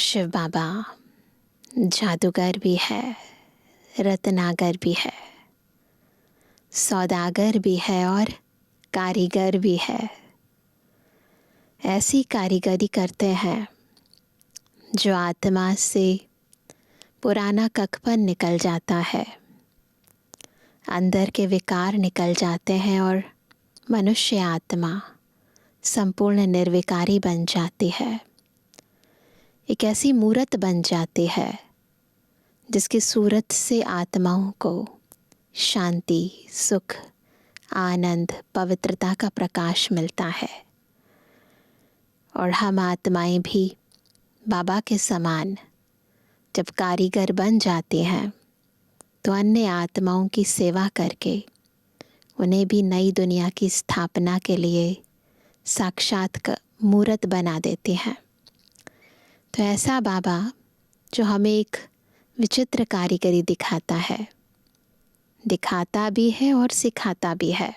शिव बाबा जादूगर भी है, रत्नागर भी है, सौदागर भी है और कारीगर भी है। ऐसी कारीगरी करते हैं जो आत्मा से पुराना ककपन निकल जाता है, अंदर के विकार निकल जाते हैं और मनुष्य आत्मा संपूर्ण निर्विकारी बन जाती है। एक ऐसी मूरत बन जाती है जिसकी सूरत से आत्माओं को शांति, सुख, आनंद, पवित्रता का प्रकाश मिलता है। और हम आत्माएं भी बाबा के समान जब कारीगर बन जाते हैं तो अन्य आत्माओं की सेवा करके उन्हें भी नई दुनिया की स्थापना के लिए साक्षात मूरत बना देते हैं। तो ऐसा बाबा जो हमें एक विचित्र कारीगरी दिखाता भी है और सिखाता भी है।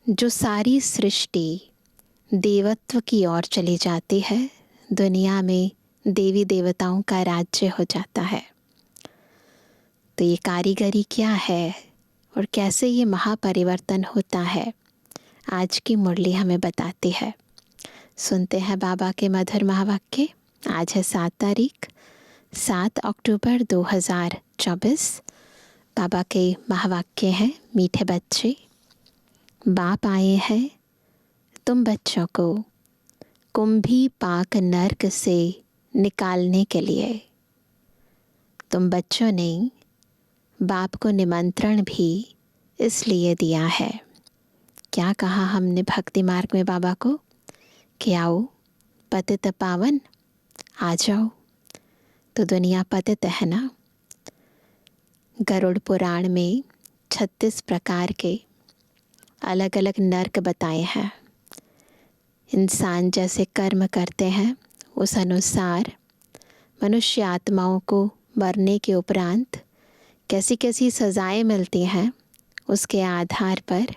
जो सारी सृष्टि देवत्व की ओर चली जाती है, दुनिया में देवी देवताओं का राज्य हो जाता है। तो ये कारीगरी क्या है और कैसे ये महापरिवर्तन होता है, आज की मुरली हमें बताती है। सुनते हैं बाबा के मधुर महावाक्य। आज है 7 अक्टूबर 2024। बाबा के महावाक्य हैं, मीठे बच्चे, बाप आए हैं तुम बच्चों को कुंभी पाक नर्क से निकालने के लिए। तुम बच्चों ने बाप को निमंत्रण भी इसलिए दिया है। क्या कहा हमने भक्ति मार्ग में बाबा को कि आओ पतित पावन, आ जाओ। तो दुनिया पतित है ना। गरुड़ पुराण में 36 प्रकार के अलग अलग नर्क बताए हैं। इंसान जैसे कर्म करते हैं उस अनुसार मनुष्य आत्माओं को मरने के उपरांत कैसी कैसी सज़ाएं मिलती हैं, उसके आधार पर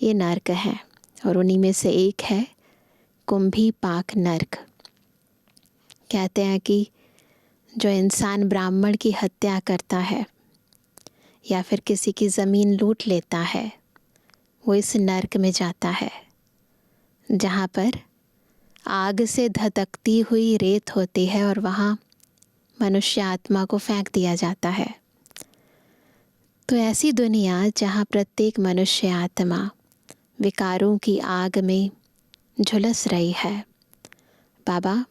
ये नर्क हैं। और उन्हीं में से एक है कुंभी पाक नर्क। कहते हैं कि जो इंसान ब्राह्मण की हत्या करता है या फिर किसी की ज़मीन लूट लेता है, वो इस नर्क में जाता है, जहाँ पर आग से धधकती हुई रेत होती है और वहाँ मनुष्य आत्मा को फेंक दिया जाता है। तो ऐसी दुनिया जहाँ प्रत्येक मनुष्य आत्मा विकारों की आग में झुलस रही है, बाबा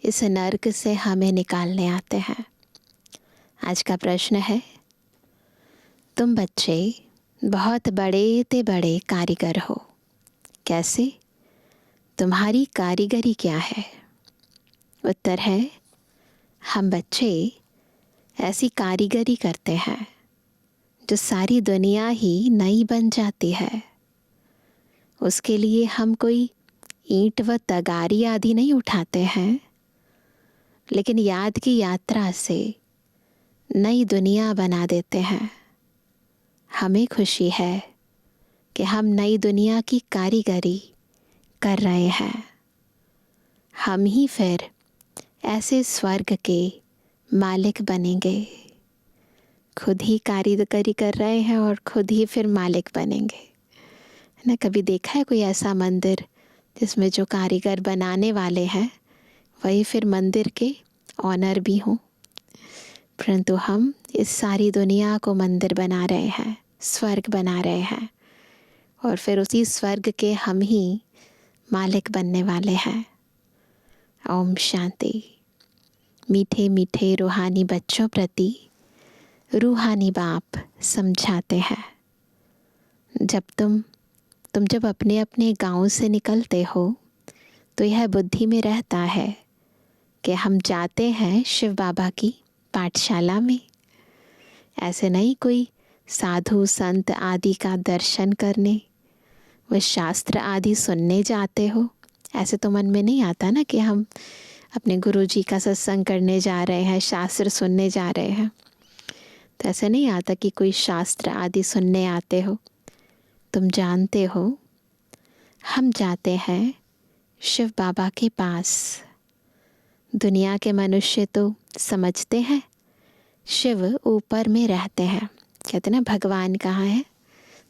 इस नर्क से हमें निकालने आते हैं। आज का प्रश्न है, तुम बच्चे बहुत बड़े कारीगर हो, कैसे? तुम्हारी कारीगरी क्या है? उत्तर है, हम बच्चे ऐसी कारीगरी करते हैं जो सारी दुनिया ही नई बन जाती है। उसके लिए हम कोई ईंट व तगारी आदि नहीं उठाते हैं, लेकिन याद की यात्रा से नई दुनिया बना देते हैं। हमें खुशी है कि हम नई दुनिया की कारीगरी कर रहे हैं। हम ही फिर ऐसे स्वर्ग के मालिक बनेंगे। खुद ही कारीगरी कर रहे हैं और खुद ही फिर मालिक बनेंगे ना। कभी देखा है कोई ऐसा मंदिर जिसमें जो कारीगर बनाने वाले हैं वही फिर मंदिर के ऑनर भी हों? परंतु हम इस सारी दुनिया को मंदिर बना रहे हैं, स्वर्ग बना रहे हैं, और फिर उसी स्वर्ग के हम ही मालिक बनने वाले हैं। ओम शांति। मीठे मीठे रूहानी बच्चों प्रति रूहानी बाप समझाते हैं, जब तुम जब अपने अपने गांव से निकलते हो तो यह बुद्धि में रहता है कि हम जाते हैं शिव बाबा की पाठशाला में। ऐसे नहीं कोई साधु संत आदि का दर्शन करने, व शास्त्र आदि सुनने जाते हो। ऐसे तो मन में नहीं आता ना कि हम अपने गुरुजी का सत्संग करने जा रहे हैं, शास्त्र सुनने जा रहे हैं। तो ऐसे नहीं आता कि कोई शास्त्र आदि सुनने आते हो। तुम जानते हो हम जाते हैं शिव बाबा के पास। दुनिया के मनुष्य तो समझते हैं शिव ऊपर में रहते हैं। कहते ना भगवान कहाँ है,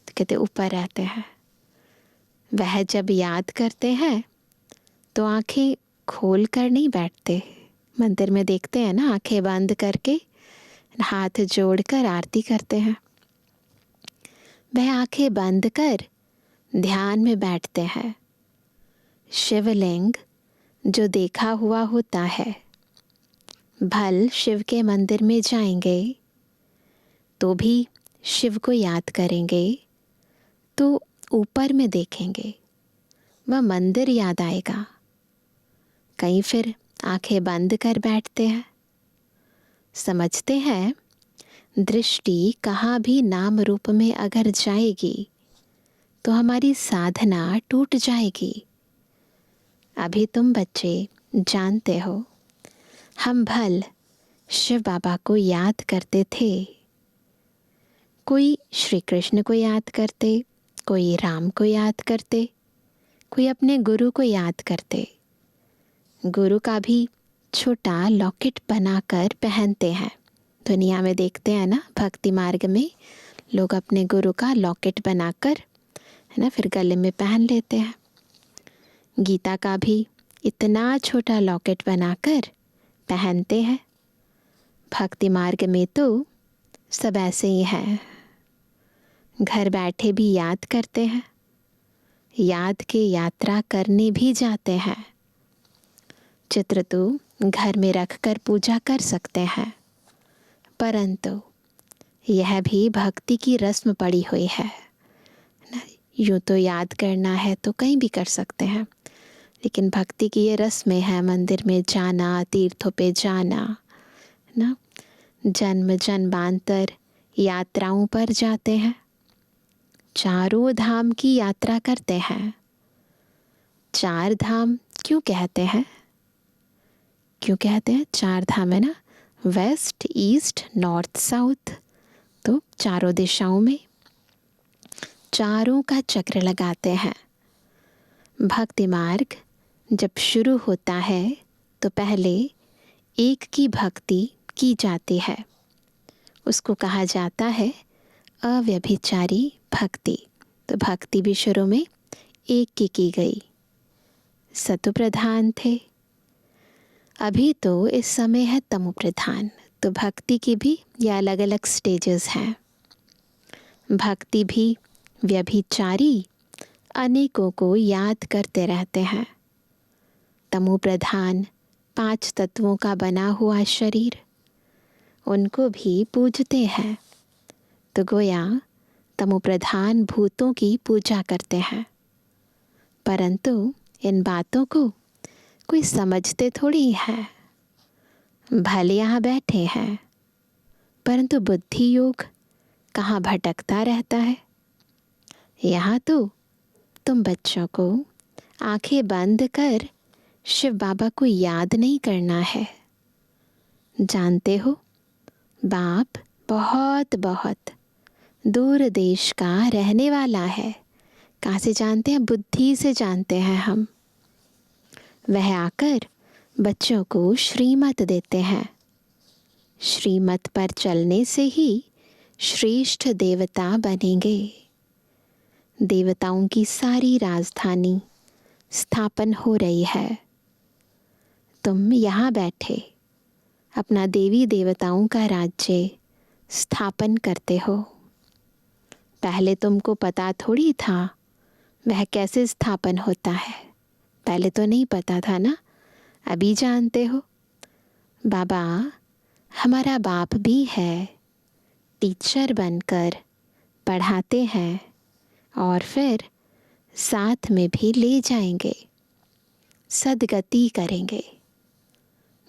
तो कहते ऊपर रहते हैं। वह जब याद करते हैं तो आंखें खोल कर नहीं बैठते। मंदिर में देखते हैं ना, आंखें बंद करके हाथ जोड़कर आरती करते हैं। वह आंखें बंद कर ध्यान में बैठते हैं। शिवलिंग जो देखा हुआ होता है, भल शिव के मंदिर में जाएंगे तो भी शिव को याद करेंगे तो ऊपर में देखेंगे, वह मंदिर याद आएगा। कहीं फिर आंखें बंद कर बैठते हैं। समझते हैं दृष्टि कहाँ भी नाम रूप में अगर जाएगी तो हमारी साधना टूट जाएगी। अभी तुम बच्चे जानते हो, हम भल शिव बाबा को याद करते थे। कोई श्री कृष्ण को याद करते, कोई राम को याद करते, कोई अपने गुरु को याद करते। गुरु का भी छोटा लॉकेट बनाकर पहनते हैं। दुनिया में देखते हैं ना, भक्ति मार्ग में लोग अपने गुरु का लॉकेट बनाकर, है ना, फिर गले में पहन लेते हैं। गीता का भी इतना छोटा लॉकेट बनाकर पहनते हैं। भक्ति मार्ग में तो सब ऐसे ही है। घर बैठे भी याद करते हैं, याद के यात्रा करने भी जाते हैं। चित्र तो घर में रख कर पूजा कर सकते हैं, परंतु यह भी भक्ति की रस्म पड़ी हुई है। यूँ तो याद करना है तो कहीं भी कर सकते हैं, लेकिन भक्ति की ये रस्में हैं। मंदिर में जाना, तीर्थों पे जाना, ना, जन्म जन्मांतर यात्राओं पर जाते हैं, चारों धाम की यात्रा करते हैं। चार धाम क्यों कहते हैं? क्यों कहते हैं? चार धाम है ना, वेस्ट, ईस्ट, नॉर्थ, साउथ। तो चारों दिशाओं में चारों का चक्र लगाते हैं। भक्ति मार्ग जब शुरू होता है तो पहले एक की भक्ति की जाती है, उसको कहा जाता है अव्यभिचारी भक्ति। तो भक्ति भी शुरू में एक की गई। सतु प्रधान थे, अभी तो इस समय है तमो प्रधान। तो भक्ति की भी ये अलग अलग स्टेजेस हैं। भक्ति भी व्यभिचारी अनेकों को याद करते रहते हैं। तमो प्रधान 5 तत्वों का बना हुआ शरीर, उनको भी पूजते हैं। तो गोया तमो प्रधान भूतों की पूजा करते हैं, परंतु इन बातों को कोई समझते थोड़ी है। भले यहाँ बैठे हैं, परंतु बुद्धि योग कहाँ भटकता रहता है। यहाँ तो तुम बच्चों को आंखें बंद कर शिव बाबा को याद नहीं करना है। जानते हो, बाप बहुत बहुत दूर देश का रहने वाला है। कहाँ से जानते हैं? बुद्धि से जानते हैं हम। वह आकर बच्चों को श्रीमत देते हैं। श्रीमत पर चलने से ही श्रेष्ठ देवता बनेंगे। देवताओं की सारी राजधानी स्थापन हो रही है। तुम यहाँ बैठे अपना देवी देवताओं का राज्य स्थापन करते हो। पहले तुमको पता थोड़ी था वह कैसे स्थापन होता है। पहले तो नहीं पता था ना, अभी जानते हो। बाबा हमारा बाप भी है, टीचर बनकर पढ़ाते हैं और फिर साथ में भी ले जाएंगे, सदगति करेंगे।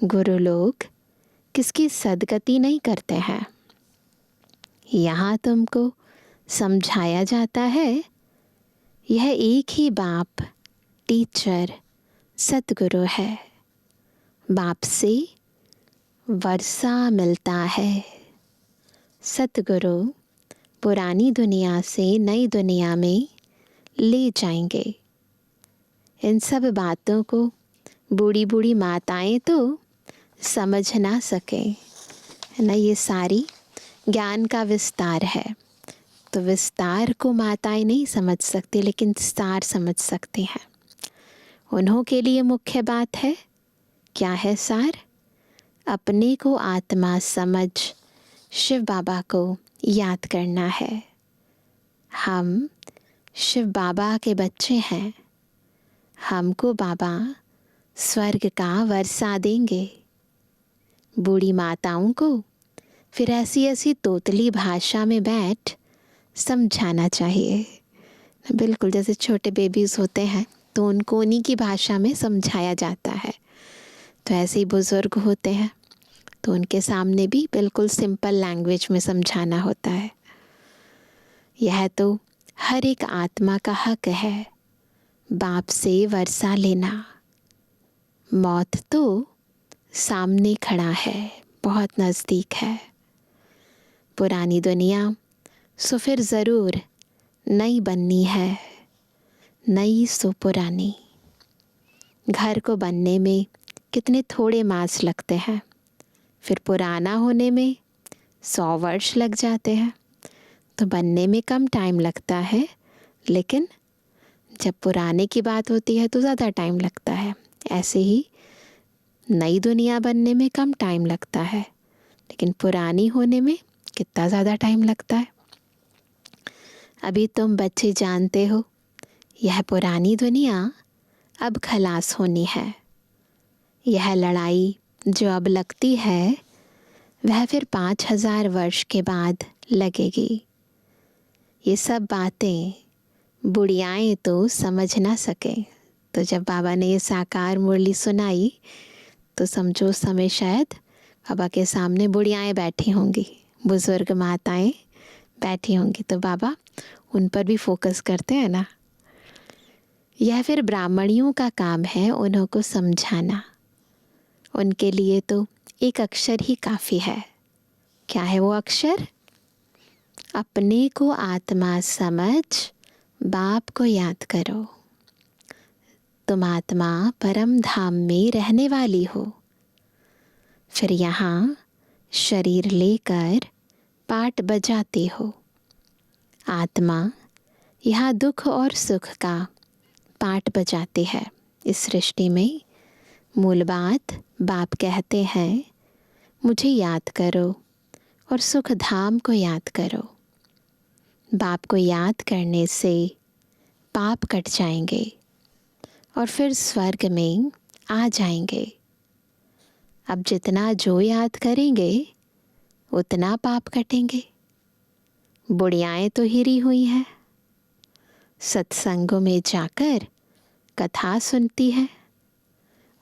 गुरु लोग किसकी सदगति नहीं करते हैं। यहाँ तुमको समझाया जाता है, यह एक ही बाप टीचर सतगुरु है। बाप से वर्षा मिलता है। सतगुरु पुरानी दुनिया से नई दुनिया में ले जाएंगे। इन सब बातों को बूढ़ी बूढ़ी माताएं तो समझ ना सके, है ना। ये सारी ज्ञान का विस्तार है, तो विस्तार को माताएं नहीं समझ सकती, लेकिन सार समझ सकती हैं। उन्हों के लिए मुख्य बात है, क्या है सार? अपने को आत्मा समझ शिव बाबा को याद करना है। हम शिव बाबा के बच्चे हैं, हमको बाबा स्वर्ग का वर्षा देंगे। बूढ़ी माताओं को फिर ऐसी ऐसी तोतली भाषा में बैठ समझाना चाहिए। बिल्कुल जैसे छोटे बेबीज़ होते हैं तो उनको उन्हीं की भाषा में समझाया जाता है, तो ऐसे ही बुज़ुर्ग होते हैं तो उनके सामने भी बिल्कुल सिंपल लैंग्वेज में समझाना होता है। यह तो हर एक आत्मा का हक है, बाप से वर्षा लेना। मौत तो सामने खड़ा है, बहुत नज़दीक है। पुरानी दुनिया सो फिर ज़रूर नई बननी है, नई सो पुरानी। घर को बनने में कितने थोड़े मास लगते हैं, फिर पुराना होने में 100 वर्ष लग जाते हैं। तो बनने में कम टाइम लगता है, लेकिन जब पुराने की बात होती है तो ज़्यादा टाइम लगता है। ऐसे ही नई दुनिया बनने में कम टाइम लगता है, लेकिन पुरानी होने में कितना ज़्यादा टाइम लगता है। अभी तुम बच्चे जानते हो, यह पुरानी दुनिया अब खलास होनी है। यह लड़ाई जो अब लगती है वह फिर 5000 वर्ष के बाद लगेगी। ये सब बातें बुढ़ियाएँ तो समझ ना सके, तो जब बाबा ने ये साकार मुरली सुनाई तो समझो उस समय शायद बाबा के सामने बुढ़ियाएँ बैठी होंगी, बुज़ुर्ग माताएं बैठी होंगी, तो बाबा उन पर भी फोकस करते हैं ना। यह फिर ब्राह्मणियों का काम है उन्हों को समझाना। उनके लिए तो एक अक्षर ही काफ़ी है। क्या है वो अक्षर? अपने को आत्मा समझ बाप को याद करो। तुम आत्मा परम धाम में रहने वाली हो, फिर यहाँ शरीर लेकर पाट बजाते हो। आत्मा यहाँ दुख और सुख का पाट बजाते हैं। इस सृष्टि में मूल बात बाप कहते हैं, मुझे याद करो और सुख धाम को याद करो। बाप को याद करने से पाप कट जाएंगे और फिर स्वर्ग में आ जाएंगे। अब जितना जो याद करेंगे उतना पाप कटेंगे। बुढ़ियाएँ तो हिरी हुई हैं, सत्संगों में जाकर कथा सुनती है,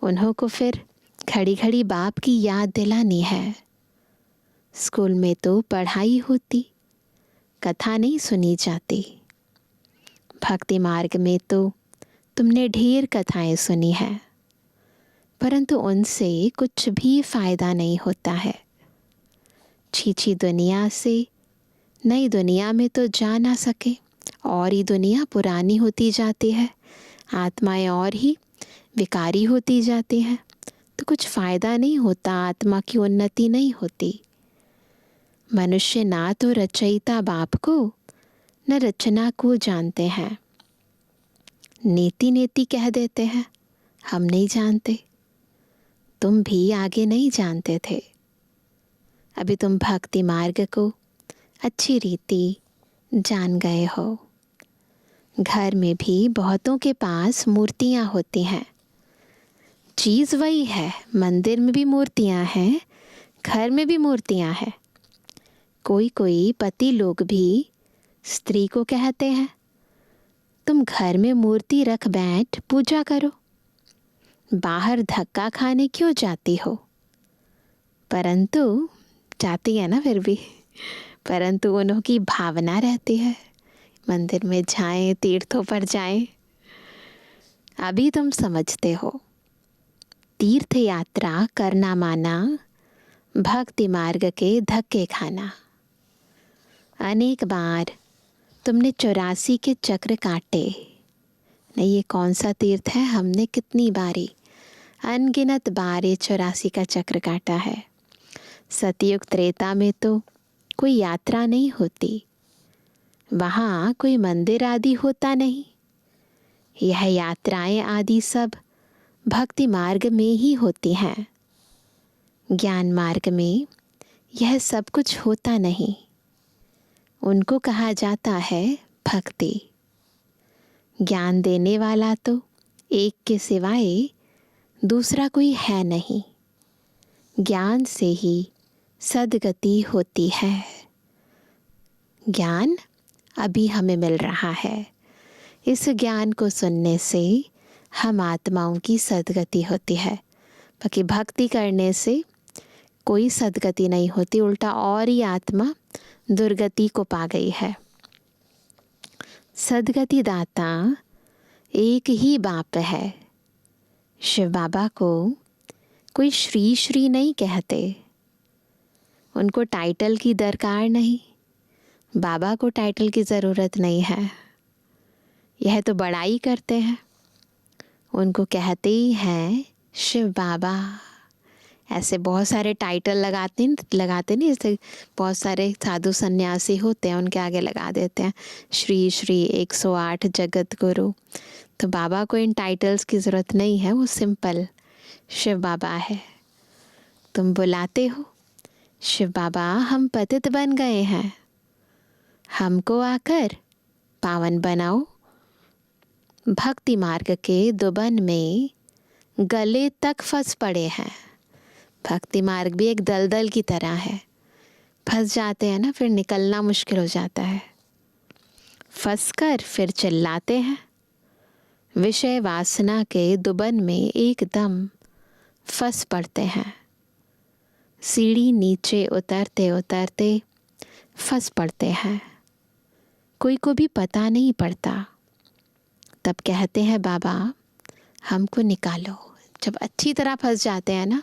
उन्हों को फिर घड़ी घड़ी बाप की याद दिलानी है। स्कूल में तो पढ़ाई होती, कथा नहीं सुनी जाती। भक्ति मार्ग में तो तुमने ढेर कथाएं सुनी हैं, परंतु उनसे कुछ भी फ़ायदा नहीं होता है। छीछी दुनिया से नई दुनिया में तो जा ना सके, और ही दुनिया पुरानी होती जाती है, आत्माएं और ही विकारी होती जाती हैं, तो कुछ फ़ायदा नहीं होता, आत्मा की उन्नति नहीं होती। मनुष्य ना तो रचयिता बाप को न रचना को जानते हैं। नीति नीति कह देते हैं, हम नहीं जानते। तुम भी आगे नहीं जानते थे, अभी तुम भक्ति मार्ग को अच्छी रीति जान गए हो। घर में भी बहुतों के पास मूर्तियाँ होती हैं, चीज़ वही है, मंदिर में भी मूर्तियाँ हैं, घर में भी मूर्तियाँ हैं। कोई कोई पति लोग भी स्त्री को कहते हैं, तुम घर में मूर्ति रख बैठ पूजा करो, बाहर धक्का खाने क्यों जाती हो? परंतु जाती है ना फिर भी, परंतु उन्हों की भावना रहती है मंदिर में जाएं, तीर्थों पर जाएं। अभी तुम समझते हो, तीर्थ यात्रा करना माना भक्ति मार्ग के धक्के खाना। अनेक बार तुमने 84 के चक्र काटे नहीं, ये कौन सा तीर्थ है, हमने कितनी बारी अनगिनत बार ये 84 का चक्र काटा है। सतयुग त्रेता में तो कोई यात्रा नहीं होती, वहाँ कोई मंदिर आदि होता नहीं। यह यात्राएं आदि सब भक्ति मार्ग में ही होती हैं। ज्ञान मार्ग में यह सब कुछ होता नहीं। उनको कहा जाता है भक्ति। ज्ञान देने वाला तो एक के सिवाय दूसरा कोई है नहीं। ज्ञान से ही सद्गति होती है। ज्ञान अभी हमें मिल रहा है। इस ज्ञान को सुनने से हम आत्माओं की सद्गति होती है। बाकी भक्ति करने से कोई सद्गति नहीं होती, उल्टा और ही आत्मा दुर्गति को पा गई है। सद्गति दाता एक ही बाप है। शिव बाबा को कोई श्री श्री नहीं कहते। उनको टाइटल की दरकार नहीं। बाबा को टाइटल की ज़रूरत नहीं है। यह तो बड़ाई करते हैं। उनको कहते ही हैं शिव बाबा। ऐसे बहुत सारे टाइटल लगाते नहीं, जैसे बहुत सारे साधु सन्यासी होते हैं, उनके आगे लगा देते हैं श्री श्री 108 जगत गुरु। तो बाबा को इन टाइटल्स की ज़रूरत नहीं है, वो सिंपल शिव बाबा है। तुम बुलाते हो शिव बाबा, हम पतित बन गए हैं, हमको आकर पावन बनाओ। भक्ति मार्ग के दुबन में गले तक फंस पड़े हैं। भक्ति मार्ग भी एक दलदल की तरह है। फंस जाते हैं ना, फिर निकलना मुश्किल हो जाता है। फंस कर फिर चिल्लाते हैं। विषय वासना के दुबन में एकदम फंस पड़ते हैं। सीढ़ी नीचे उतरते उतरते फंस पड़ते हैं। कोई को भी पता नहीं पड़ता। तब कहते हैं बाबा हमको निकालो। जब अच्छी तरह फंस जाते हैं ना,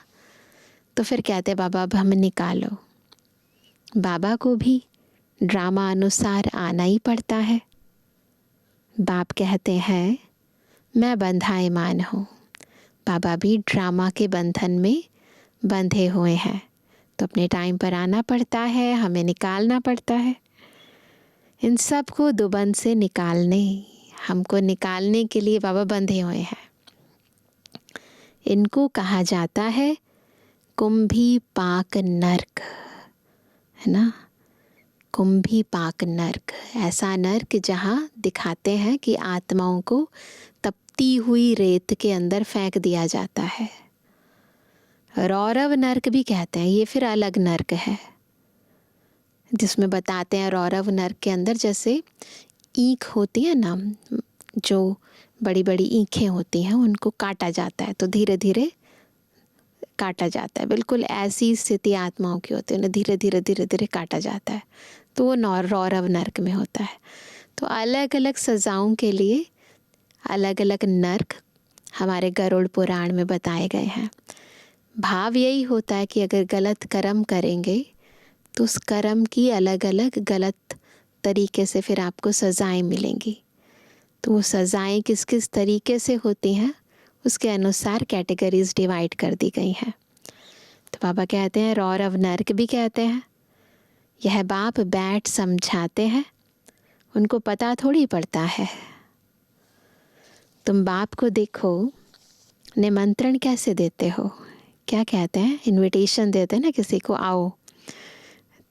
तो फिर कहते हैं बाबा अब हमें निकालो। बाबा को भी ड्रामा अनुसार आना ही पड़ता है। बाप कहते हैं मैं बंधायमान हूँ। बाबा भी ड्रामा के बंधन में बंधे हुए हैं, तो अपने टाइम पर आना पड़ता है, हमें निकालना पड़ता है। इन सब को दुबन से हमको निकालने के लिए बाबा बंधे हुए हैं। इनको कहा जाता है कुंभी पाक नर्क, है ना। कुंभी पाक नर्क, ऐसा नर्क जहाँ दिखाते हैं कि आत्माओं को तपती हुई रेत के अंदर फेंक दिया जाता है। रौरव नर्क भी कहते हैं, ये फिर अलग नर्क है, जिसमें बताते हैं रौरव नर्क के अंदर जैसे ईंख होती है ना, जो बड़ी बड़ी ईंखें होती हैं, उनको काटा जाता है तो धीरे धीरे काटा जाता है। बिल्कुल ऐसी स्थिति आत्माओं की होती है, उन्हें धीरे धीरे धीरे धीरे काटा जाता है, तो वो रौरव नर्क में होता है। तो अलग अलग सज़ाओं के लिए अलग अलग नर्क हमारे गरुड़ पुराण में बताए गए हैं। भाव यही होता है कि अगर गलत कर्म करेंगे तो उस कर्म की अलग अलग गलत तरीके से फिर आपको सज़ाएं मिलेंगी। तो वो सज़ाएं किस किस तरीके से होती हैं, उसके अनुसार कैटेगरीज डिवाइड कर दी गई हैं। तो बाबा कहते हैं रौरव नर्क भी कहते हैं। यह बाप बैठ समझाते हैं, उनको पता थोड़ी पड़ता है। तुम बाप को देखो, निमंत्रण कैसे देते हो, क्या कहते हैं, इनविटेशन देते हैं ना किसी को, आओ,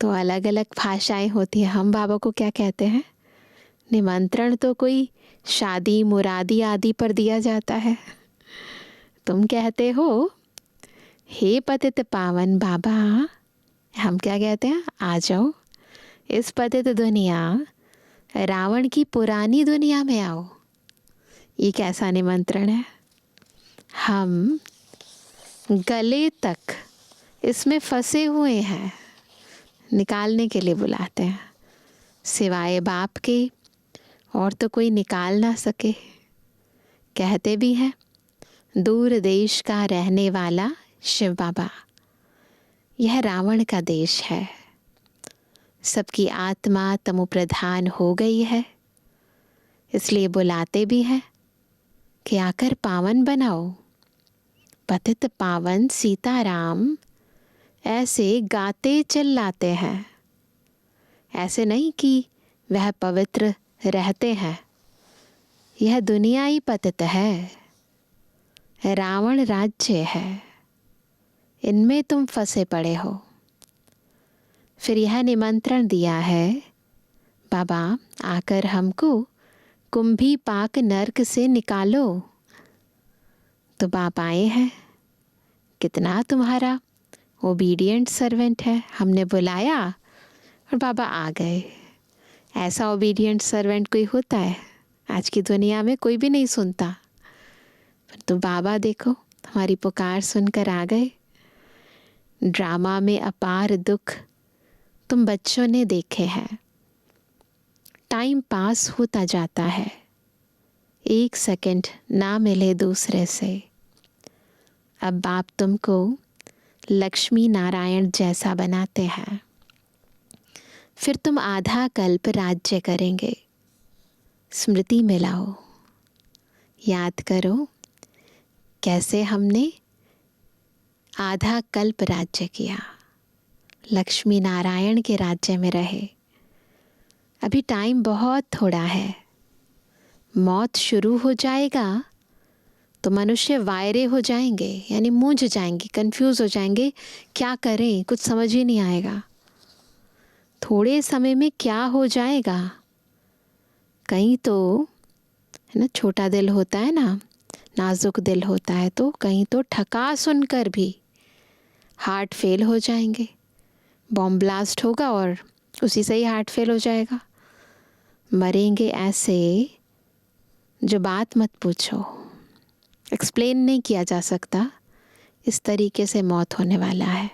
तो अलग अलग भाषाएं होती हैं। हम बाबा को क्या कहते हैं, निमंत्रण तो कोई शादी मुरादी आदि पर दिया जाता है। तुम कहते हो हे पतित पावन बाबा, हम क्या कहते हैं, आ जाओ इस पतित दुनिया रावण की पुरानी दुनिया में आओ। ये कैसा निमंत्रण है। हम गले तक इसमें फंसे हुए हैं, निकालने के लिए बुलाते हैं। सिवाय बाप के और तो कोई निकाल ना सके। कहते भी हैं दूर देश का रहने वाला शिव बाबा, यह रावण का देश है। सबकी आत्मा तमोप्रधान हो गई है, इसलिए बुलाते भी हैं कि आकर पावन बनाओ। पतित पावन सीताराम ऐसे गाते चिल्लाते हैं। ऐसे नहीं कि वह पवित्र रहते हैं। यह दुनिया ही पतित है, रावण राज्य है, इनमें तुम फंसे पड़े हो। फिर यह निमंत्रण दिया है, बाबा आकर हमको कुंभी पाक नर्क से निकालो। तो बाप आए हैं, कितना तुम्हारा ओबीडिएंट सर्वेंट है। हमने बुलाया और बाबा आ गए। ऐसा ओबीडिएंट सर्वेंट कोई होता है? आज की दुनिया में कोई भी नहीं सुनता। तो बाबा देखो हमारी पुकार सुनकर आ गए। ड्रामा में अपार दुख तुम बच्चों ने देखे हैं। टाइम पास होता जाता है, एक सेकंड ना मिले दूसरे से। अब बाप तुमको लक्ष्मी नारायण जैसा बनाते हैं। फिर तुम आधा कल्प राज्य करेंगे। स्मृति में लाओ, याद करो कैसे हमने आधा कल्प राज्य किया, लक्ष्मी नारायण के राज्य में रहे। अभी टाइम बहुत थोड़ा है। मौत शुरू हो जाएगा तो मनुष्य वायरे हो जाएंगे, यानी मूंझ जाएंगे, कंफ्यूज हो जाएंगे, क्या करें कुछ समझ ही नहीं आएगा। थोड़े समय में क्या हो जाएगा। कहीं तो है ना, छोटा दिल होता है ना, नाजुक दिल होता है, तो कहीं तो ठका सुनकर भी हार्ट फेल हो जाएंगे। बॉम्ब ब्लास्ट होगा और उसी से ही हार्ट फेल हो जाएगा। मरेंगे ऐसे जो बात मत पूछो, एक्सप्लेन नहीं किया जा सकता। इस तरीके से मौत होने वाला है।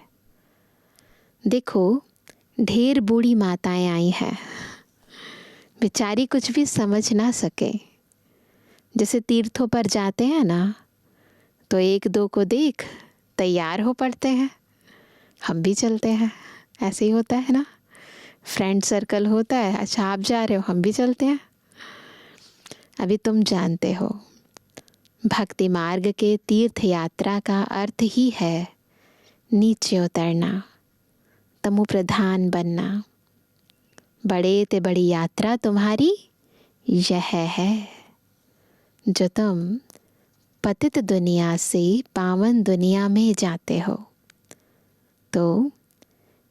देखो ढेर बूढ़ी माताएं आई हैं, बेचारी कुछ भी समझ ना सके। जैसे तीर्थों पर जाते हैं ना, तो एक दो को देख तैयार हो पड़ते हैं, हम भी चलते हैं। ऐसे ही होता है ना, फ्रेंड सर्कल होता है, अच्छा आप जा रहे हो हम भी चलते हैं। अभी तुम जानते हो भक्ति मार्ग के तीर्थ यात्रा का अर्थ ही है नीचे उतरना, तमो प्रधान बनना। बड़े ते बड़ी यात्रा तुम्हारी यह है, जो तुम पतित दुनिया से पावन दुनिया में जाते हो। तो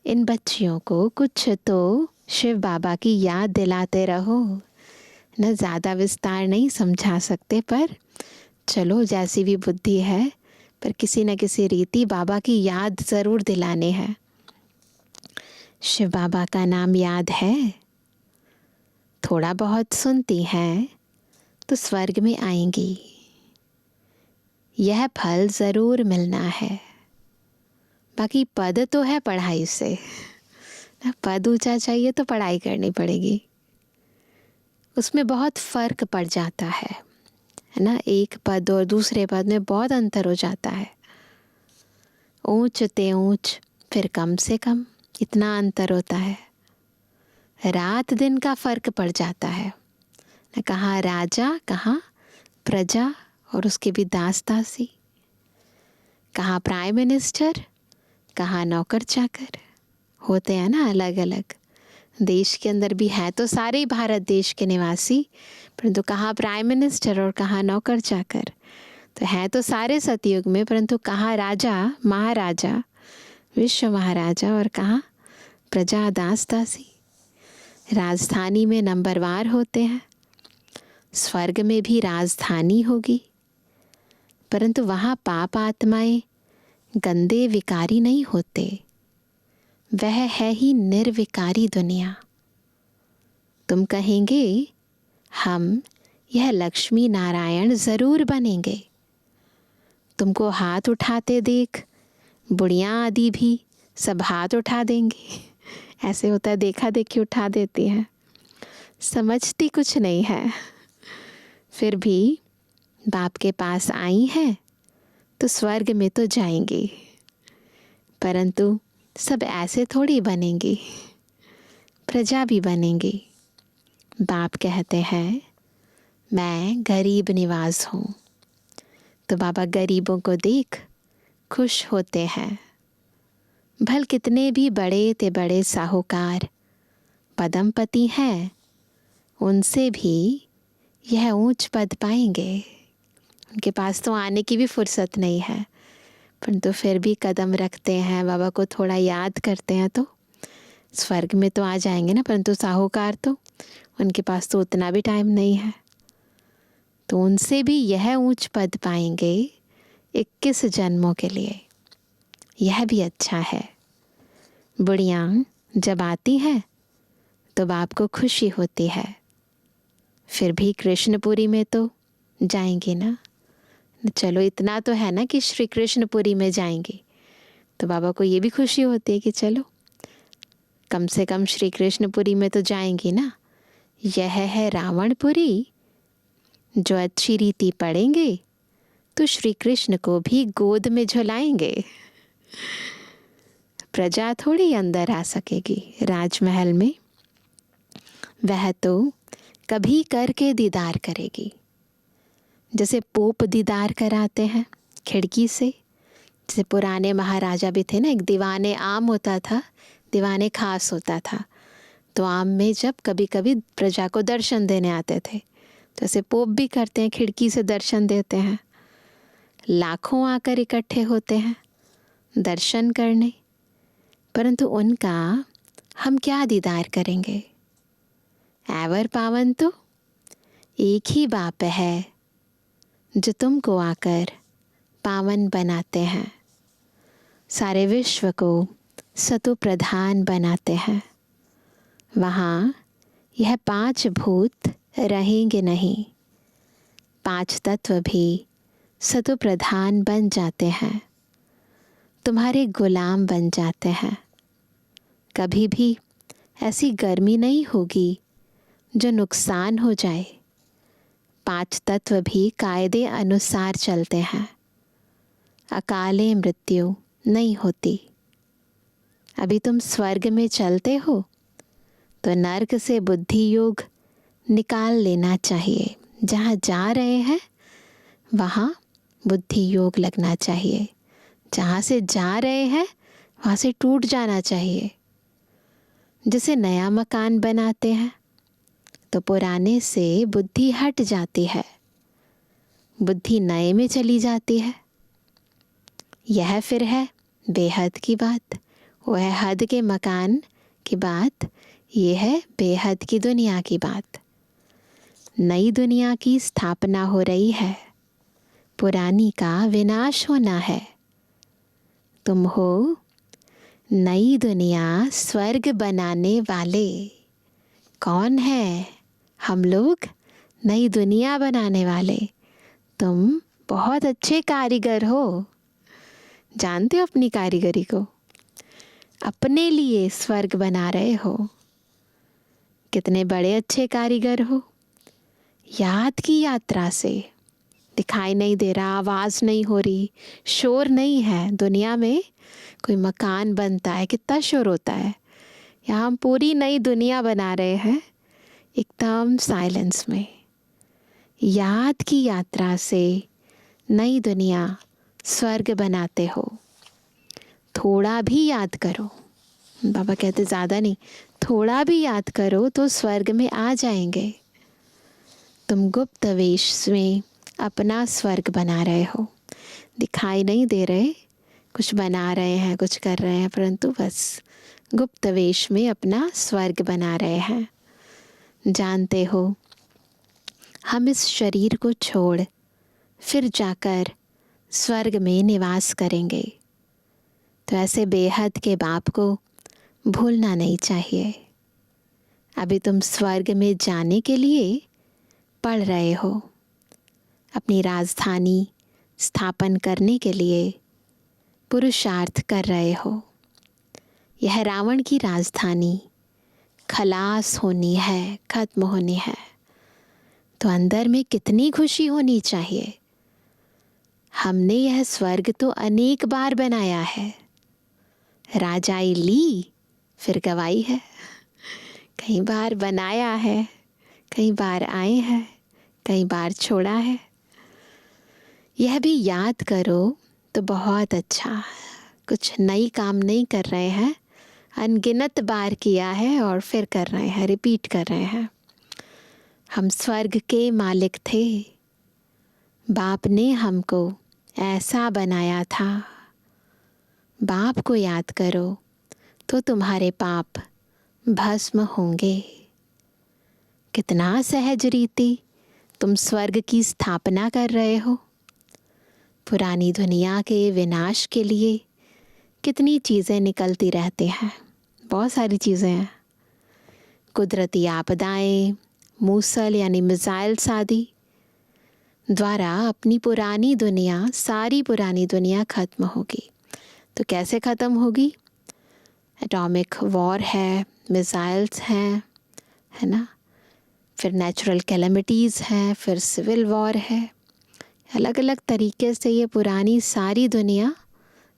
इन बच्चियों को कुछ तो शिव बाबा की याद दिलाते रहो। न ज़्यादा विस्तार नहीं समझा सकते, पर चलो जैसी भी बुद्धि है, पर किसी न किसी रीति बाबा की याद ज़रूर दिलाने हैं। शिव बाबा का नाम याद है, थोड़ा बहुत सुनती हैं तो स्वर्ग में आएंगी। यह फल ज़रूर मिलना है। बाकी पद तो है पढ़ाई से ना, पद ऊंचा चाहिए तो पढ़ाई करनी पड़ेगी। उसमें बहुत फ़र्क पड़ जाता है ना, एक पद और दूसरे पद में बहुत अंतर हो जाता है। ऊंच ते ऊंच फिर कम से कम, इतना अंतर होता है। रात दिन का फ़र्क पड़ जाता है ना, कहाँ राजा कहाँ प्रजा और उसके भी दास दासी, कहाँ प्राइम मिनिस्टर कहाँ नौकर चाकर, होते हैं ना अलग अलग। देश के अंदर भी है तो सारे ही भारत देश के निवासी, परंतु कहाँ प्राइम मिनिस्टर और कहाँ नौकर चाकर। तो है तो सारे सतयुग में, परंतु कहाँ राजा महाराजा विश्व महाराजा और कहाँ प्रजा दास दासी। राजधानी में नंबरवार होते हैं, स्वर्ग में भी राजधानी होगी, परंतु वहाँ पाप आत्माएं गंदे विकारी नहीं होते। वह है ही निर्विकारी दुनिया। तुम कहेंगे हम यह लक्ष्मी नारायण ज़रूर बनेंगे। तुमको हाथ उठाते देख बुढ़ियाँ आदि भी सब हाथ उठा देंगी। ऐसे होता है, देखा देखी उठा देती हैं, समझती कुछ नहीं है। फिर भी बाप के पास आई हैं तो स्वर्ग में तो जाएंगी, परंतु सब ऐसे थोड़ी बनेंगी, प्रजा भी बनेंगी। बाप कहते हैं मैं गरीब निवास हूँ, तो बाबा गरीबों को देख खुश होते हैं। भल कितने भी बड़े ते बड़े साहूकार पदमपति हैं, उनसे भी यह ऊंच पद पाएंगे। उनके पास तो आने की भी फुर्सत नहीं है, परंतु फिर भी कदम रखते हैं, बाबा को थोड़ा याद करते हैं तो स्वर्ग में तो आ जाएंगे ना। परंतु साहूकार तो उनके पास तो उतना भी टाइम नहीं है, तो उनसे भी यह ऊंच पद पाएंगे 21 जन्मों के लिए। यह भी अच्छा है। बुढ़िया जब आती है तो बाप को खुशी होती है, फिर भी कृष्णपुरी में तो जाएंगी ना। चलो इतना तो है ना कि श्री कृष्णपुरी में जाएंगी, तो बाबा को ये भी खुशी होती है कि चलो कम से कम श्री कृष्णपुरी में तो जाएंगी ना। यह है रावणपुरी, जो अच्छी रीति पढ़ेंगे तो श्री कृष्ण को भी गोद में झुलाएंगे। प्रजा थोड़ी अंदर आ सकेगी राजमहल में, वह तो कभी करके दीदार करेगी। जैसे पोप दीदार कराते हैं खिड़की से, जैसे पुराने महाराजा भी थे ना, एक दीवाने आम होता था, दीवाने खास होता था। तो आम में जब कभी कभी प्रजा को दर्शन देने आते थे, तो ऐसे पोप भी करते हैं, खिड़की से दर्शन देते हैं। लाखों आकर इकट्ठे होते हैं दर्शन करने, परंतु उनका हम क्या दीदार करेंगे। ऐवर पावन तो एक ही बाप है जो तुमको आकर पावन बनाते हैं, सारे विश्व को सतु प्रधान बनाते हैं। वहाँ यह 5 भूत रहेंगे नहीं, 5 तत्व भी सतु प्रधान बन जाते हैं, तुम्हारे गुलाम बन जाते हैं। कभी भी ऐसी गर्मी नहीं होगी जो नुकसान हो जाए। 5 तत्व भी कायदे अनुसार चलते हैं, अकाले मृत्यु नहीं होती। अभी तुम स्वर्ग में चलते हो तो नर्क से बुद्धि योग निकाल लेना चाहिए। जहाँ जा रहे हैं वहाँ बुद्धि योग लगना चाहिए, जहाँ से जा रहे हैं वहाँ से टूट जाना चाहिए। जैसे नया मकान बनाते हैं तो पुराने से बुद्धि हट जाती है, बुद्धि नए में चली जाती है। यह फिर है बेहद की बात, वो है हद के मकान की बात, ये है बेहद की दुनिया की बात। नई दुनिया की स्थापना हो रही है, पुरानी का विनाश होना है। तुम हो नई दुनिया स्वर्ग बनाने वाले। कौन है? हम लोग नई दुनिया बनाने वाले। तुम बहुत अच्छे कारीगर हो, जानते हो अपनी कारीगरी को, अपने लिए स्वर्ग बना रहे हो। कितने बड़े अच्छे कारीगर हो। याद की यात्रा से दिखाई नहीं दे रहा, आवाज़ नहीं हो रही, शोर नहीं है। दुनिया में कोई मकान बनता है कितना शोर होता है, यहाँ हम पूरी नई दुनिया बना रहे हैं एकदम साइलेंस में। याद की यात्रा से नई दुनिया स्वर्ग बनाते हो। थोड़ा भी याद करो, बाबा कहते ज़्यादा नहीं, थोड़ा भी याद करो तो स्वर्ग में आ जाएंगे। तुम गुप्त वेश में अपना स्वर्ग बना रहे हो, दिखाई नहीं दे रहे, कुछ बना रहे हैं, कुछ कर रहे हैं, परंतु बस गुप्त वेश में अपना स्वर्ग बना रहे हैं। जानते हो हम इस शरीर को छोड़ फिर जाकर स्वर्ग में निवास करेंगे, तो ऐसे बेहद के बाप को भूलना नहीं चाहिए। अभी तुम स्वर्ग में जाने के लिए पढ़ रहे हो, अपनी राजधानी स्थापन करने के लिए पुरुषार्थ कर रहे हो। यह रावण की राजधानी खलास होनी है, खत्म होनी है, तो अंदर में कितनी खुशी होनी चाहिए। हमने यह स्वर्ग तो अनेक बार बनाया है, राजाई ली फिर गवाई है। कई बार बनाया है, कई बार आए हैं, कई बार छोड़ा है। यह भी याद करो तो बहुत अच्छा। कुछ नई काम नहीं कर रहे हैं, अनगिनत बार किया है और फिर कर रहे हैं, रिपीट कर रहे हैं। हम स्वर्ग के मालिक थे, बाप ने हमको ऐसा बनाया था। बाप को याद करो तो तुम्हारे पाप भस्म होंगे। कितना सहज रीति तुम स्वर्ग की स्थापना कर रहे हो। पुरानी दुनिया के विनाश के लिए कितनी चीज़ें निकलती रहती हैं, बहुत सारी चीज़ें हैं। कुदरती आपदाएं, मूसल यानी मिसाइल्स आदि द्वारा अपनी पुरानी दुनिया, सारी पुरानी दुनिया ख़त्म होगी। तो कैसे ख़त्म होगी? एटॉमिक वॉर है, मिसाइल्स हैं, है ना, फिर नेचुरल कैलेमिटीज़ हैं, फिर सिविल वॉर है। अलग अलग तरीके से ये पुरानी सारी दुनिया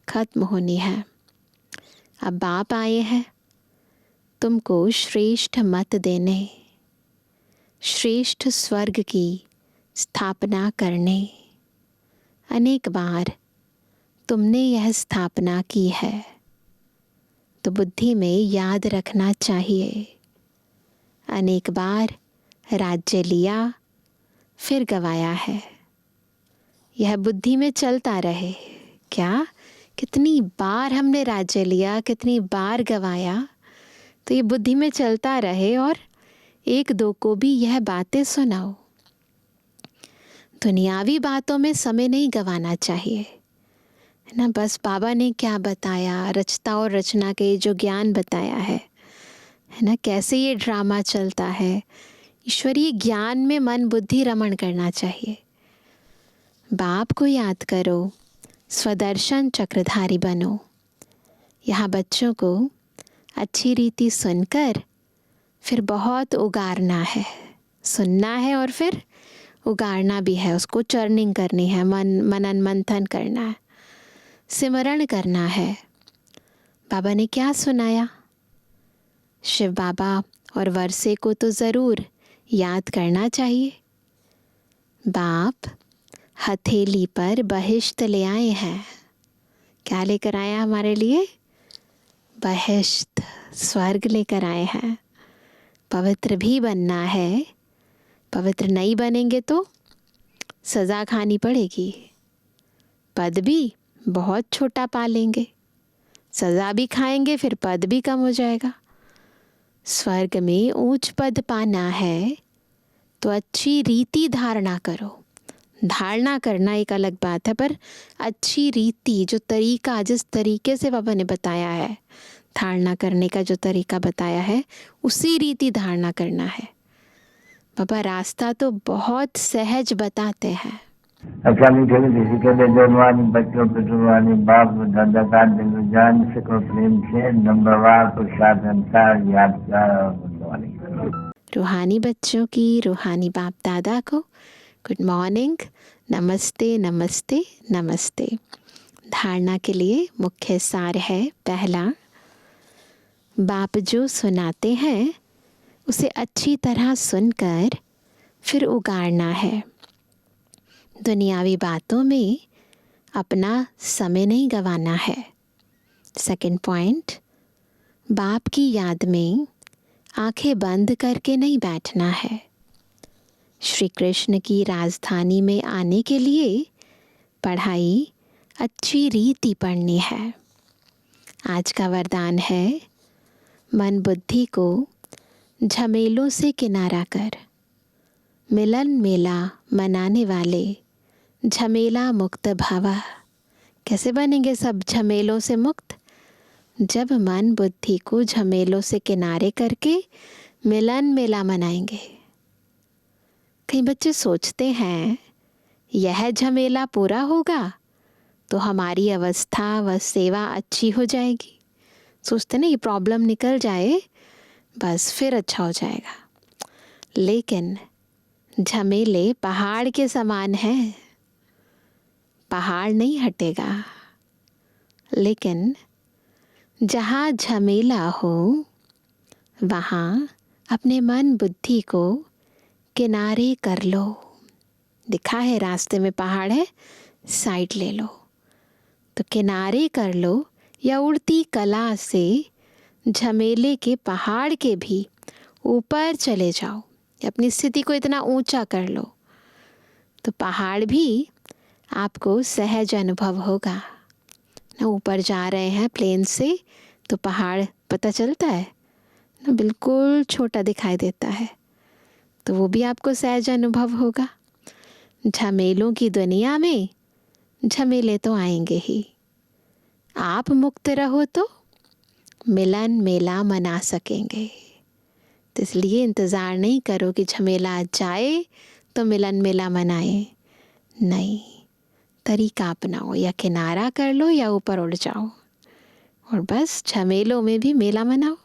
ख़त्म होनी है। अब बाप आए हैं तुमको श्रेष्ठ मत देने, श्रेष्ठ स्वर्ग की स्थापना करने। अनेक बार तुमने यह स्थापना की है, तो बुद्धि में याद रखना चाहिए। अनेक बार राज्य लिया, फिर गवाया है। यह बुद्धि में चलता रहे। क्या? कितनी बार हमने राज्य लिया, कितनी बार गवाया, तो ये बुद्धि में चलता रहे और एक दो को भी यह बातें सुनाओ। दुनियावी बातों में समय नहीं गंवाना चाहिए, है ना। बस बाबा ने क्या बताया, रचता और रचना के जो ज्ञान बताया है ना, कैसे ये ड्रामा चलता है, ईश्वरीय ज्ञान में मन बुद्धि रमण करना चाहिए। बाप को याद करो, स्वदर्शन चक्रधारी बनो। यहाँ बच्चों को अच्छी रीति सुनकर फिर बहुत उगारना है, सुनना है और फिर उगारना भी है, उसको चर्निंग करनी है, मनन मंथन करना है, सिमरण करना है। बाबा ने क्या सुनाया? शिव बाबा और वर्षे को तो ज़रूर याद करना चाहिए। बाप हथेली पर बहिश्त ले आए हैं। क्या लेकर आए हैं हमारे लिए? बहिश्त, स्वर्ग लेकर आए हैं। पवित्र भी बनना है। पवित्र नहीं बनेंगे तो सज़ा खानी पड़ेगी। पद भी बहुत छोटा पा लेंगे, सज़ा भी खाएंगे, फिर पद भी कम हो जाएगा। स्वर्ग में ऊंच पद पाना है तो अच्छी रीति धारणा करो। धारणा करना एक अलग बात है, पर अच्छी रीति, जो तरीका, जिस तरीके से बाबा ने बताया है, धारणा करने का जो तरीका बताया है, उसी रीति धारणा करना है। बाबा रास्ता तो बहुत सहज बताते हैं। अच्छा मीठे किसी के लिए जन्मवानी बच्चों पे जुर्मानी बाप दादा का दिल जान से को प्रेम से नंबरवार पुरुषार्थ अनुसार याद किया। रूहानी बच्चों की रूहानी बाप दादा को गुड मॉर्निंग, नमस्ते नमस्ते नमस्ते। धारणा के लिए मुख्य सार है, पहला, बाप जो सुनाते हैं उसे अच्छी तरह सुनकर फिर उगारना है। दुनियावी बातों में अपना समय नहीं गंवाना है। सेकंड पॉइंट, बाप की याद में आंखें बंद करके नहीं बैठना है। श्री कृष्ण की राजधानी में आने के लिए पढ़ाई अच्छी रीति पढ़नी है। आज का वरदान है, मन बुद्धि को झमेलों से किनारा कर, मिलन मेला मनाने वाले झमेला मुक्त भवा। कैसे बनेंगे सब झमेलों से मुक्त? जब मन बुद्धि को झमेलों से किनारे करके मिलन मेला मनाएंगे। कई बच्चे सोचते हैं यह झमेला पूरा होगा तो हमारी अवस्था व सेवा अच्छी हो जाएगी। सोचते ना ये प्रॉब्लम निकल जाए बस फिर अच्छा हो जाएगा। लेकिन झमेले पहाड़ के समान हैं, पहाड़ नहीं हटेगा। लेकिन जहाँ झमेला हो वहाँ अपने मन बुद्धि को किनारे कर लो। दिखा है रास्ते में पहाड़ है, साइड ले लो। तो किनारे कर लो या उड़ती कला से झमेले के पहाड़ के भी ऊपर चले जाओ, अपनी स्थिति को इतना ऊंचा कर लो तो पहाड़ भी आपको सहज अनुभव होगा ना। ऊपर जा रहे हैं प्लेन से तो पहाड़ पता चलता है ना, बिल्कुल छोटा दिखाई देता है, तो वो भी आपको सहज अनुभव होगा। झमेलों की दुनिया में झमेले तो आएंगे ही, आप मुक्त रहो तो मिलन मेला मना सकेंगे। तो इसलिए इंतज़ार नहीं करो कि झमेला आ जाए तो मिलन मेला मनाए, नहीं, तरीका अपनाओ, या किनारा कर लो या ऊपर उड़ जाओ और बस झमेलों में भी मेला मनाओ।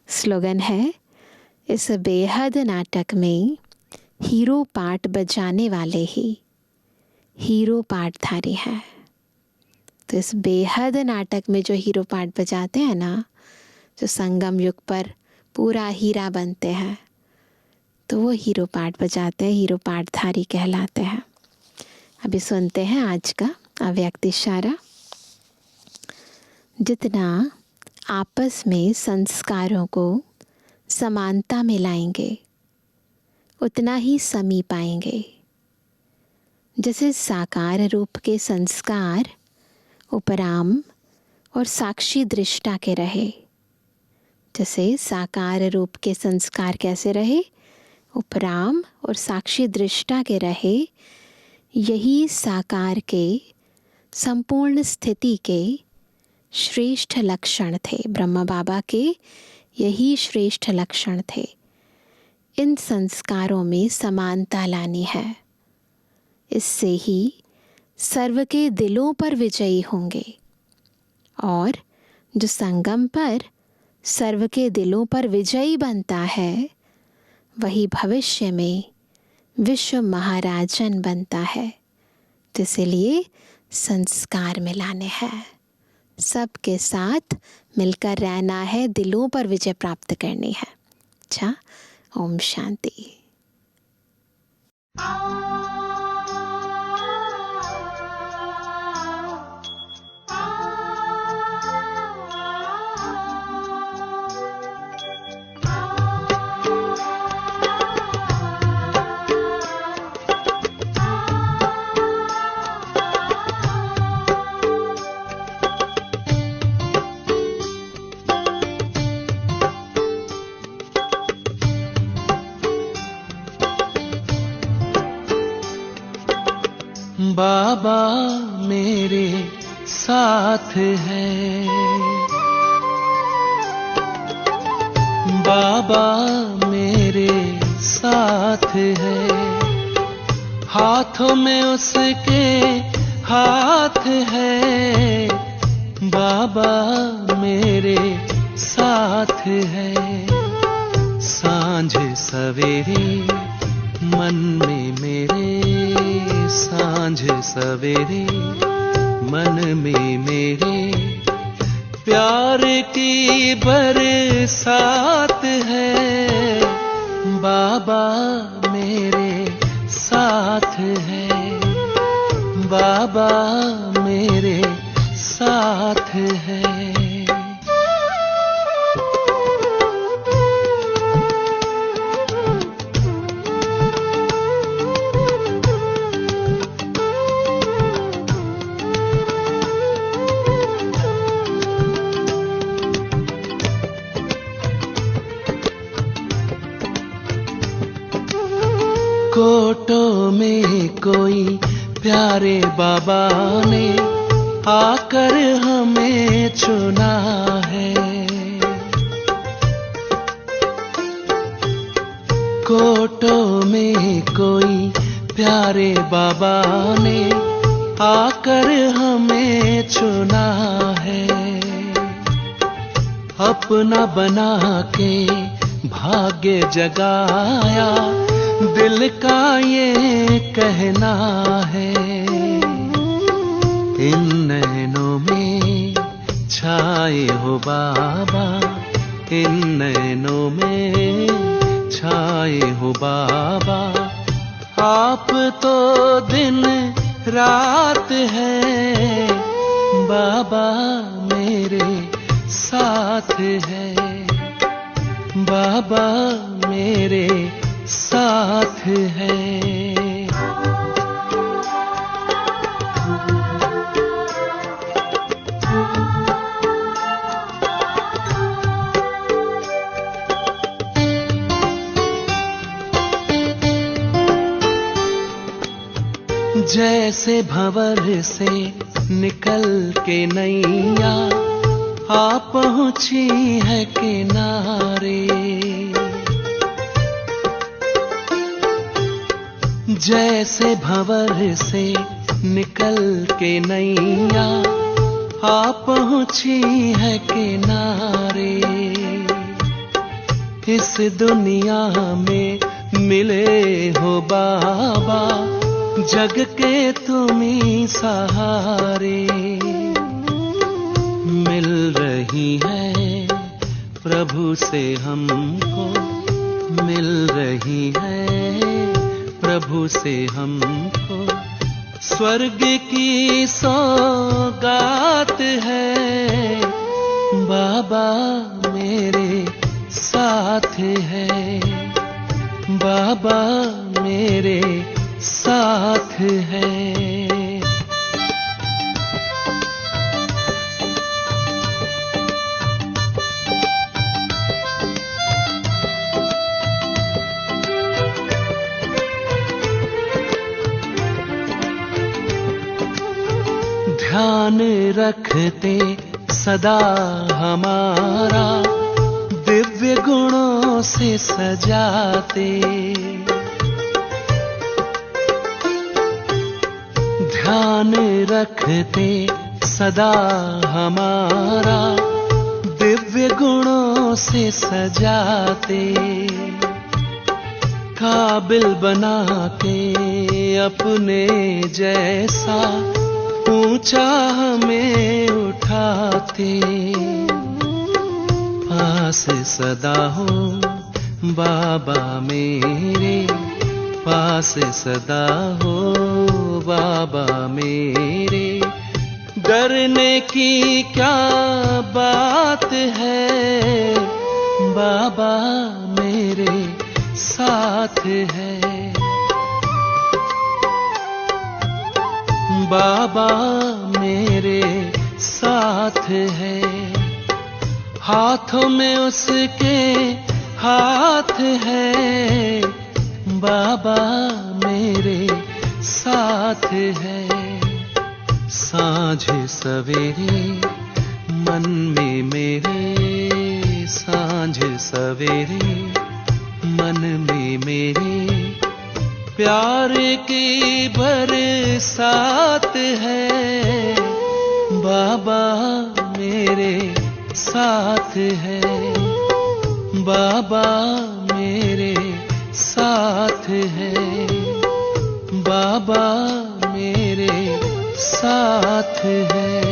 स्लोगन है, इस बेहद नाटक में हीरो पार्ट बजाने वाले ही हीरो पार्टधारी हैं। तो इस बेहद नाटक में जो हीरो पार्ट बजाते हैं ना, जो संगम युग पर पूरा हीरा बनते हैं, तो वो हीरो पार्ट बजाते हैं, हीरो पार्टधारी कहलाते हैं। अभी सुनते हैं आज का अव्यक्त इशारा। जितना आपस में संस्कारों को समानता में लाएंगे उतना ही समीप आएंगे। जैसे साकार रूप के संस्कार उपराम और साक्षी दृष्टा के रहे, जैसे साकार रूप के संस्कार कैसे रहे, उपराम और साक्षी दृष्टा के रहे, यही साकार के संपूर्ण स्थिति के श्रेष्ठ लक्षण थे। ब्रह्मा बाबा के यही श्रेष्ठ लक्षण थे। इन संस्कारों में समानता लानी है, इससे ही सर्व के दिलों पर विजयी होंगे। और जो संगम पर सर्व के दिलों पर विजयी बनता है, वही भविष्य में विश्व महाराजन बनता है। तो इसलिए संस्कार मिलाने हैं, सबके साथ मिलकर रहना है, दिलों पर विजय प्राप्त करनी है। अच्छा, ओम शांति। बाबा मेरे साथ है, बाबा मेरे साथ है, हाथों में उसके हाथ है, बाबा मेरे साथ है। सांझ सवेरे मन में मेरे, सांझ सवेरे मन में मेरे, प्यार की बरसात है, बाबा मेरे साथ है, बाबा मेरे साथ है। कोटों में कोई प्यारे बाबा ने आकर हमें चुना है, कोटों में कोई प्यारे बाबा ने आकर हमें चुना है। अपना बना के भाग्य जगाया, दिल का ये कहना है। इन नैनों में छाए हो बाबा, इन नैनों में छाए हो बाबा, आप तो दिन रात है, बाबा मेरे साथ है, बाबा मेरे साथ है। जैसे भंवर से निकल के नैया आ पहुंची है किनारे, जैसे भंवर से निकल के नैया आ पहुंची है किनारे। इस दुनिया में मिले हो बाबा, जग के तुम्ही सहारे। मिल रही है प्रभु से हमको, मिल रही है प्रभु से हमको, स्वर्ग की सौगात है। बाबा मेरे साथ है, बाबा मेरे साथ है। ध्यान रखते सदा हमारा, दिव्य गुणों से सजाते। ध्यान रखते सदा हमारा, दिव्य गुणों से सजाते। काबिल बना के अपने जैसा ऊंचा हमें उठाते। पास सदा हो बाबा मेरे, पास सदा हो बाबा मेरे। डरने की क्या बात है, बाबा मेरे साथ है, बाबा मेरे साथ है। हाथों में उसके हाथ है, बाबा मेरे साथ है। साँझ सवेरे मन में मेरे, साँझ सवेरे मन में मेरे, प्यार की बरसात है। बाबा मेरे साथ है, बाबा मेरे साथ है, बाबा मेरे साथ है।